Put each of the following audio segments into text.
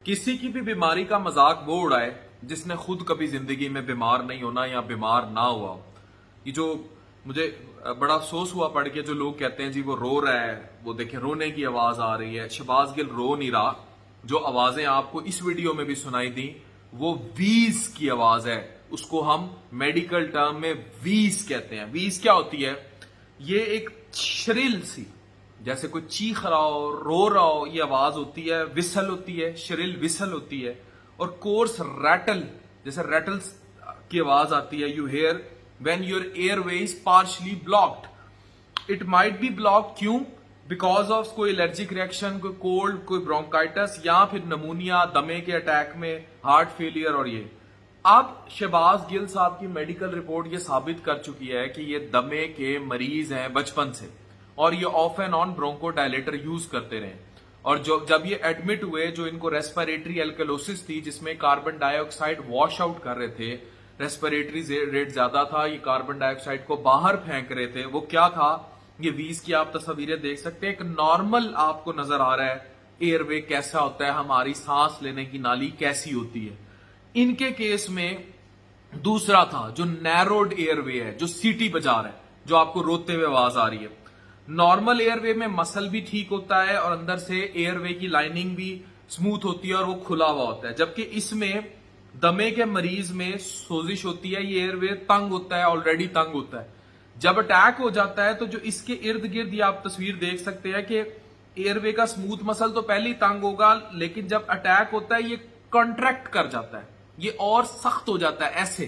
किसी की भी बीमारी का मजाक वो उड़ाए जिसने खुद कभी जिंदगी में बीमार नहीं होना या बीमार ना हुआ। ये जो मुझे बड़ा अफसोस हुआ पढ़ के, जो लोग कहते हैं जी वो रो रहा है, वो देखें रोने की आवाज आ रही है। शहबाज गिल रो नहीं रहा। जो आवाजें आपको इस वीडियो में भी सुनाई दी वो वीज की आवाज है। उसको हम मेडिकल टर्म में वीज कहते हैं। वीज क्या होती है? ये एक श्रिल सी, जैसे कोई चीख रहा हो, रो रहा हो, ये आवाज होती है। विसल होती है, श्रिल विसल होती है। और कोर्स रैटल, जैसे रैटल्स की आवाज आती है। You hear when your airway is partially blocked. It might be block, क्यों? बिकॉज ऑफ कोई एलर्जिक रिएक्शन, कोई कोल्ड, कोई ब्रोंकाइटिस, या फिर नमूनिया, दमे के अटैक में, हार्ट फेलियर। और ये अब शहबाज गिल साहब की मेडिकल रिपोर्ट ये साबित कर चुकी है कि ये दमे के मरीज हैं बचपन से, और ये of and on bronchodilator use करते रहे। और जब ये एडमिट हुए, जो इनको रेस्पिरेटरी एल्कलोसिस थी, जिसमें कार्बन डाइऑक्साइड वॉश आउट कर रहे थे, रेस्पिरेटरी रेट ज्यादा था, ये कार्बन डाइऑक्साइड को बाहर फेंक रहे थे। वो क्या था? ये वीज की आप तस्वीरें देख सकते हैं। एक नॉर्मल आपको नजर आ रहा है एयरवे कैसा होता है, हमारी सांस लेने की नाली कैसी होती है। इनके केस में दूसरा था जो नैरोड एयरवे है, जो सीटी बजा रहा है, जो आपको रोते हुए आवाज आ रही है। नॉर्मल एयरवे में मसल भी ठीक होता है और अंदर से एयरवे की लाइनिंग भी स्मूथ होती है और वो खुला हुआ होता है। जबकि इसमें दमे के मरीज में सोजिश होती है, ये एयरवे तंग होता है, ऑलरेडी तंग होता है। जब अटैक हो जाता है तो जो इसके इर्द गिर्द ये आप तस्वीर देख सकते हैं कि एयरवे का स्मूथ मसल तो पहले ही तंग होगा, लेकिन जब अटैक होता है ये कॉन्ट्रैक्ट कर जाता है, ये और सख्त हो जाता है। ऐसे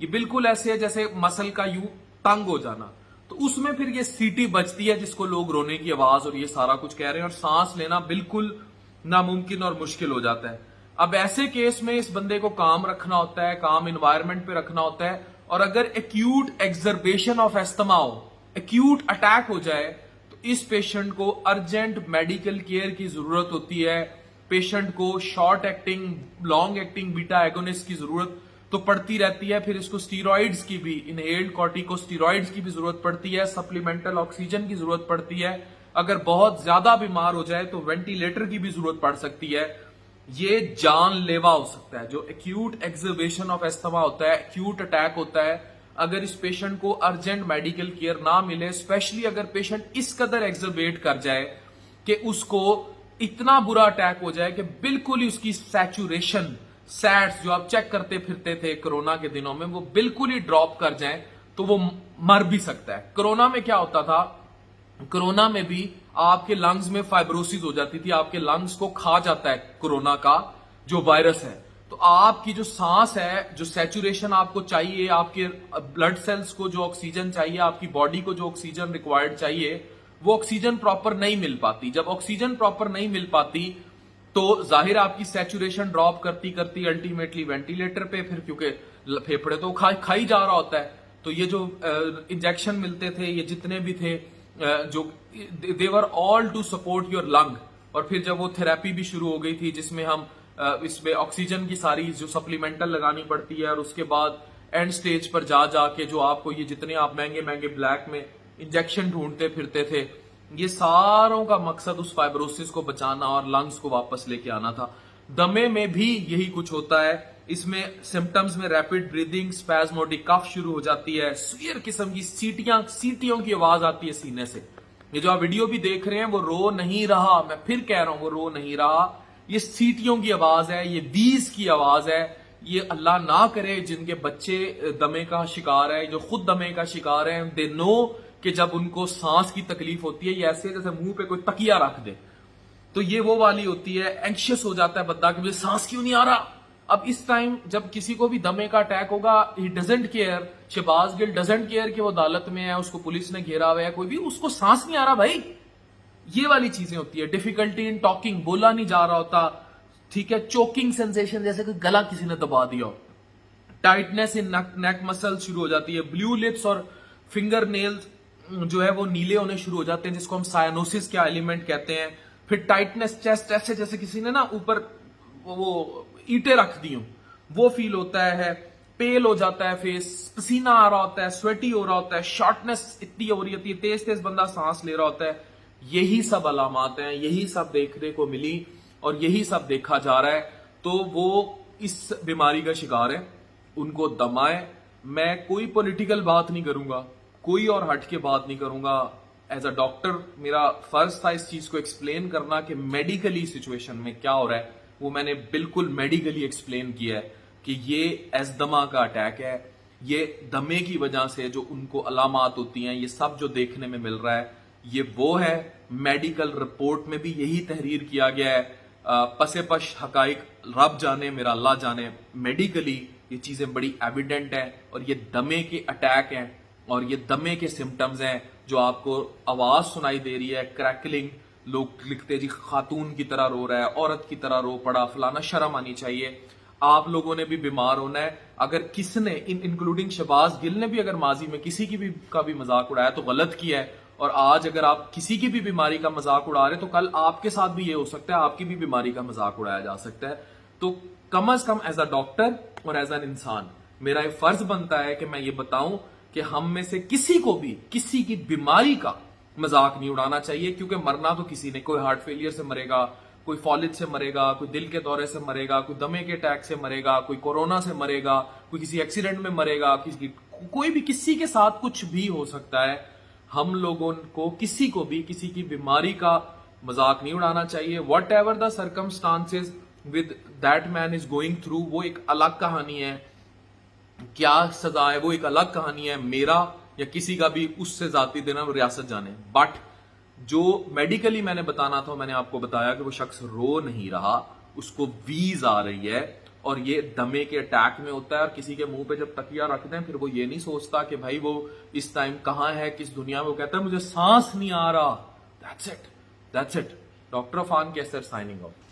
ये बिल्कुल ऐसे है जैसे मसल का यूं तंग हो जाना। तो उसमें फिर ये सीटी बजती है, जिसको लोग रोने की आवाज और ये सारा कुछ कह रहे हैं, और सांस लेना बिल्कुल नामुमकिन और मुश्किल हो जाता है। अब ऐसे केस में इस बंदे को काम रखना होता है, काम इन्वायरमेंट पे रखना होता है। और अगर एक्यूट एक्सर्बेशन ऑफ एस्थमा हो, एक्यूट अटैक हो जाए, तो इस पेशेंट को अर्जेंट मेडिकल केयर की जरूरत होती है। पेशेंट को short acting, long acting beta agonist की जरूरत तो पड़ती रहती है। फिर इसको स्टीरॉइड्स की भी, इनहेल्ड कॉर्टिकोस्टीरॉइड्स की भी जरूरत पड़ती है। सप्लीमेंटल ऑक्सीजन की जरूरत पड़ती है। अगर बहुत ज्यादा बीमार हो जाए तो वेंटिलेटर की भी जरूरत पड़ सकती है। ये जानलेवा हो सकता है। जो एक्यूट एक्सर्बेशन ऑफ एस्थमा होता है, एक्यूट अटैक होता है, अगर इस पेशेंट को अर्जेंट मेडिकल केयर ना मिले, स्पेशली अगर पेशेंट इस कदर एक्सर्बेट कर जाए कि उसको इतना बुरा अटैक हो जाए कि बिल्कुल ही उसकी सैचुरेशन, सैट्स जो आप चेक करते फिरते थे कोरोना के दिनों में, वो बिल्कुल ही ड्रॉप कर जाए, तो वो मर भी सकता है। कोरोना में क्या होता था? कोरोना में भी आपके लंग्स में फाइब्रोसिस हो जाती थी, आपके लंग्स को खा जाता है कोरोना का जो वायरस है। तो आपकी जो सांस है, जो सैचुरेशन आपको चाहिए, आपके ब्लड सेल्स को जो ऑक्सीजन चाहिए, आपकी बॉडी को जो ऑक्सीजन रिक्वायर्ड चाहिए, वो ऑक्सीजन प्रॉपर नहीं मिल पाती। जब ऑक्सीजन प्रॉपर नहीं मिल पाती तो जाहिर आपकी सैचुरेशन ड्रॉप करती करती अल्टीमेटली वेंटिलेटर पे, फिर क्योंकि फेफड़े तो खाई जा रहा होता है। तो ये जो इंजेक्शन मिलते थे, ये जितने भी थे, जो they were all to support your lung. और फिर जब वो थेरेपी भी शुरू हो गई थी, जिसमें हम इसमें ऑक्सीजन की सारी जो सप्लीमेंटल लगानी पड़ती है, और उसके बाद एंड स्टेज पर जाके जो आपको ये जितने आप महंगे महंगे ब्लैक में इंजेक्शन ढूंढते फिरते थे, ये सारों का मकसद उस फाइब्रोसिस को बचाना और लंग्स को वापस लेके आना था। दमे में भी यही कुछ होता है। इसमें सिम्टम्स में रैपिड ब्रीदिंग, स्पैज्मोडिक कफ शुरू हो जाती है, सुयर किस्म की सीटियों की आवाज आती है सीने से। ये जो आप वीडियो भी देख रहे हैं वो रो नहीं रहा, मैं फिर कह रहा हूं वो रो नहीं रहा, ये सीटियों की आवाज है, ये वीज की आवाज है। ये अल्लाह ना करे जिनके बच्चे दमे का शिकार है, जो खुद दमे का शिकार है, दे नो कि जब उनको सांस की तकलीफ होती है, ये ऐसे जैसे मुंह पे कोई तकिया रख दे, तो ये वो वाली होती है। एंक्शियस हो जाता है बंदा कि मुझे सांस क्यों नहीं आ रहा। अब इस टाइम जब किसी को भी दमे का अटैक होगा, he doesn't care, Shahbaz Gill doesn't care कि वो अदालत में है, उसको पुलिस ने घेरा हुआ है, कोई भी, उसको सांस नहीं आ रहा भाई। ये वाली चीजें होती है। डिफिकल्टी इन टॉकिंग, बोला नहीं जा रहा होता, ठीक है। चोकिंग सेंसेशन, जैसे कि गला किसी ने दबा दिया हो। टाइटनेस इन नेक मसल शुरू हो जाती है। ब्लू लिप्स और फिंगर नेल्स जो है वो नीले होने शुरू हो जाते हैं, जिसको हम साइनोसिस का एलिमेंट कहते हैं। फिर टाइटनेस चेस्ट, ऐसे जैसे किसी ने ना ऊपर वो ईंटें रख दी हो, वो फील होता है, पेल हो जाता है फेस, पसीना आ रहा होता है, स्वेटी हो रहा होता है, शॉर्टनेस इतनी हो रही होती है, तेज तेज बंदा सांस ले रहा होता है। यही सब अलामात हैं, यही सब देखने को मिली और यही सब देखा जा रहा है। तो वो इस बीमारी का शिकार है, उनको दमा है। मैं कोई पॉलिटिकल बात नहीं करूंगा, कोई और हट के बात नहीं करूंगा। एज अ डॉक्टर मेरा फर्ज था इस चीज को एक्सप्लेन करना कि मेडिकली सिचुएशन में क्या हो रहा है, वो मैंने बिल्कुल मेडिकली एक्सप्लेन किया है कि ये एजदमा का अटैक है, ये दमे की वजह से जो उनको अलामात होती हैं, ये सब जो देखने में मिल रहा है ये वो है। मेडिकल रिपोर्ट में भी यही तहरीर किया गया है। पसे पश हकाइक रब जाने मेरा अल्लाह जाने, मेडिकली ये चीजें बड़ी एविडेंट हैं और ये दमे के अटैक हैं और ये दमे के सिम्टम्स हैं। जो आपको आवाज सुनाई दे रही है क्रैकलिंग, लोग लिखते जी खातून की तरह रो रहा है, औरत की तरह रो पड़ा फलाना, शर्म आनी चाहिए। आप लोगों ने भी बीमार होना है। अगर किसने इंक्लूडिंग शहबाज गिल ने भी अगर माजी में किसी की भी का भी मजाक उड़ाया तो गलत किया है। और आज अगर आप किसी की भी बीमारी का मजाक उड़ा रहे तो कल आपके साथ भी ये हो सकता है, आपकी भी बीमारी का मजाक उड़ाया जा सकता है। तो कम अज कम एज अ डॉक्टर और एज एन इंसान मेरा ये फर्ज बनता है कि मैं ये बताऊं कि हम में से किसी को भी किसी की बीमारी का मजाक नहीं उड़ाना चाहिए, क्योंकि मरना तो किसी ने, कोई हार्ट फेलियर से मरेगा, कोई फॉलिज से मरेगा, कोई दिल के दौरे से मरेगा, कोई दमे के अटैक से मरेगा, कोई कोरोना से मरेगा, कोई किसी एक्सीडेंट में मरेगा, कोई भी किसी के साथ कुछ भी हो सकता है। हम लोगों को किसी को भी किसी की बीमारी का मजाक नहीं उड़ाना चाहिए। What ever the circumstances with that man is going through, वो एक अलग कहानी है। क्या सजा है वो एक अलग कहानी है, मेरा या किसी का भी उससे जाती देना वो रियासत जाने। बट जो मेडिकली मैंने बताना था मैंने आपको बताया कि वो शख्स रो नहीं रहा, उसको वीज आ रही है और ये दमे के अटैक में होता है। और किसी के मुंह पे जब तकिया रखते हैं फिर वो ये नहीं सोचता कि भाई वो इस टाइम कहां है, किस दुनिया में, वो कहता है मुझे सांस नहीं आ रहा। That's it, that's it. Doctor फान कैसर साइनिंग ऑफ।